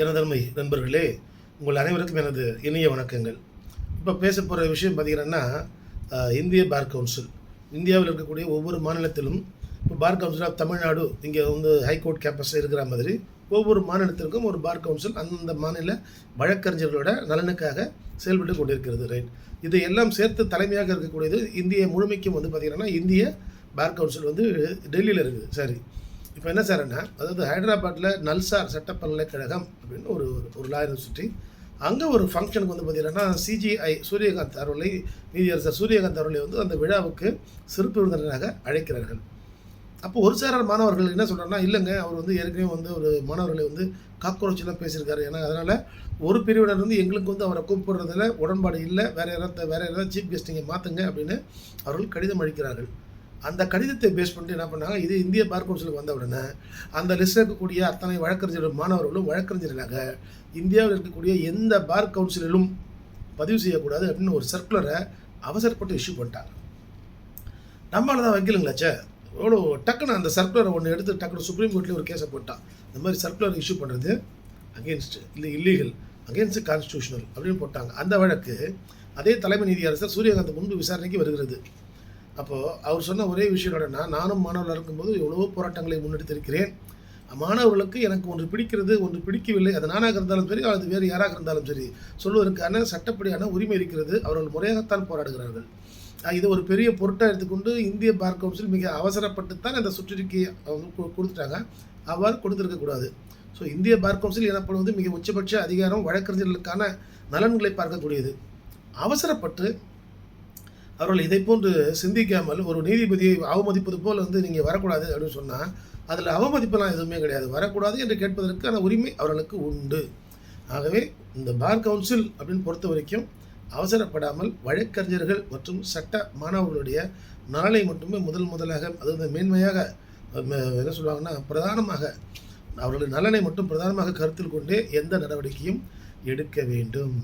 எனதருமை நண்பர்களே, உங்கள் அனைவருக்கும் எனது இனிய வணக்கங்கள். இப்போ பேச போகிற விஷயம் பார்த்தீங்கன்னா, இந்திய பார் கவுன்சில். இந்தியாவில் இருக்கக்கூடிய ஒவ்வொரு மாநிலத்திலும் இப்போ பார் கவுன்சில் ஆஃப் தமிழ்நாடு இங்கே வந்து ஹைகோர்ட் கேம்பஸில் இருக்கிற மாதிரி ஒவ்வொரு மாநிலத்திற்கும் ஒரு பார் கவுன்சில் அந்தந்த மாநில வழக்கறிஞர்களோட நலனுக்காக செயல்பட்டு கொண்டிருக்கிறது. ரைட், இதை எல்லாம் சேர்த்து தலைமையாக இருக்கக்கூடியது இந்திய முழுமைக்கும் வந்து பார்த்திங்கன்னா இந்திய பார் கவுன்சில் வந்து டெல்லியில் இருக்குது. சரி, இப்போ என்ன சார்னா, அதாவது ஹைதராபாத்தில் நல்சார் சட்ட பல்கலைக்கழகம் அப்படின்னு ஒரு லா யூனிவர்சிட்டி, அங்கே ஒரு ஃபங்க்ஷனுக்கு வந்து பார்த்திங்கன்னா சிஜிஐ சூரியகாந்த் அவர்களை, நீதியரசர் சூரியகாந்த் அவர்களை வந்து அந்த விழாவுக்கு சிறப்பு விருந்தினராக அழைக்கிறார்கள். அப்போ ஒரு சாரார் மாணவர்கள் என்ன சொல்கிறாங்கன்னா, இல்லைங்க, அவர் வந்து ஏற்கனவே வந்து ஒரு மாணவர்களை வந்து காக்ரோச்செல்லாம் பேசியிருக்காரு, ஏன்னா அதனால் ஒரு பிரிவினர் வந்து எங்களுக்கு வந்து அவரை கூப்பிடுறதுல உடன்பாடு இல்லை, வேறு யாராவது சீஃப் கெஸ்ட் நீங்கள் மாற்றுங்க அப்படின்னு அவர்கள் கடிதம் அளிக்கிறார்கள். அந்த கடிதத்தை பேஸ் பண்ணிட்டு என்ன பண்ணாங்க, இது இந்திய பார் கவுன்சிலுக்கு வந்த உடனே அந்த லிஸ்ட்டில் இருக்கக்கூடிய அத்தனை வழக்கறிஞர்கள் மாணவர்களும் வழக்கறிஞர்களாக இந்தியாவில் இருக்கக்கூடிய எந்த பார் கவுன்சிலும் பதிவு செய்யக்கூடாது அப்படின்னு ஒரு சர்க்குலரை அவசரப்பட்டு இஷ்யூ பண்ணிட்டாங்க. நம்மளால தான் வைக்கலுங்களாச்சே, எவ்வளோ டக்குன்னு அந்த சர்க்குலரை ஒன்று எடுத்து டக்குனு சுப்ரீம் கோர்ட்லேயே ஒரு கேஸை போட்டான். இந்த மாதிரி சர்க்குலர் இஷ்யூ பண்ணுறது அகெயின்ஸ்ட் இல்லை இல்லீகல், அகெயின்ஸ்ட் கான்ஸ்டியூஷனல் அப்படின்னு போட்டாங்க. அந்த வழக்கு அதே தலைமை நீதியரசர் சூரியகாந்த் முன்பு விசாரணைக்கு வருகிறது. அப்போது அவர் சொன்ன ஒரே விஷயம் என்னன்னா, நானும் மாணவர்கள் இருக்கும்போது எவ்வளவோ போராட்டங்களை முன்னெடுத்திருக்கிறேன். மாணவர்களுக்கு எனக்கு ஒன்று பிடிக்கிறது, ஒன்று பிடிக்கவில்லை, அது நானாக இருந்தாலும் சரி, அது வேறு யாராக இருந்தாலும் சரி, சொல்வதற்கான சட்டப்படியான உரிமை இருக்கிறது. அவர்கள் முறையாகத்தான் போராடுகிறார்கள். இது ஒரு பெரிய பொருட்டாக எடுத்துக்கொண்டு இந்திய பார் கவுன்சில் மிக அவசரப்பட்டுத்தான் அந்த சுற்றறிக்கையை கொடுத்துட்டாங்க. அவ்வாறு கொடுத்துருக்கக்கூடாது. ஸோ இந்திய பார் கவுன்சில் எனப்படுவது மிக உச்சபட்ச அதிகாரம், வழக்கறிஞர்களுக்கான நலன்களை பார்க்கக்கூடியது. அவசரப்பட்டு அவர்கள் இதை போன்று சிந்திக்காமல் ஒரு நீதிபதியை அவமதிப்பது போல் வந்து நீங்கள் வரக்கூடாது அப்படின்னு சொன்னால், அதில் அவமதிப்பெல்லாம் எதுவுமே கிடையாது. வரக்கூடாது என்று கேட்பதற்கான உரிமை அவர்களுக்கு உண்டு. ஆகவே இந்த பார் கவுன்சில் அப்படின்னு பொறுத்த வரைக்கும் அவசரப்படாமல் வழக்கறிஞர்கள் மற்றும் சட்ட மாணவர்களுடைய நலனை மட்டுமே முதலாக, அதாவது மேன்மையாக என்ன சொல்லுவாங்கன்னா, பிரதானமாக அவர்களுடைய நலனை மட்டும் பிரதானமாக கருத்தில் கொண்டே எந்த நடவடிக்கையும் எடுக்க வேண்டும்.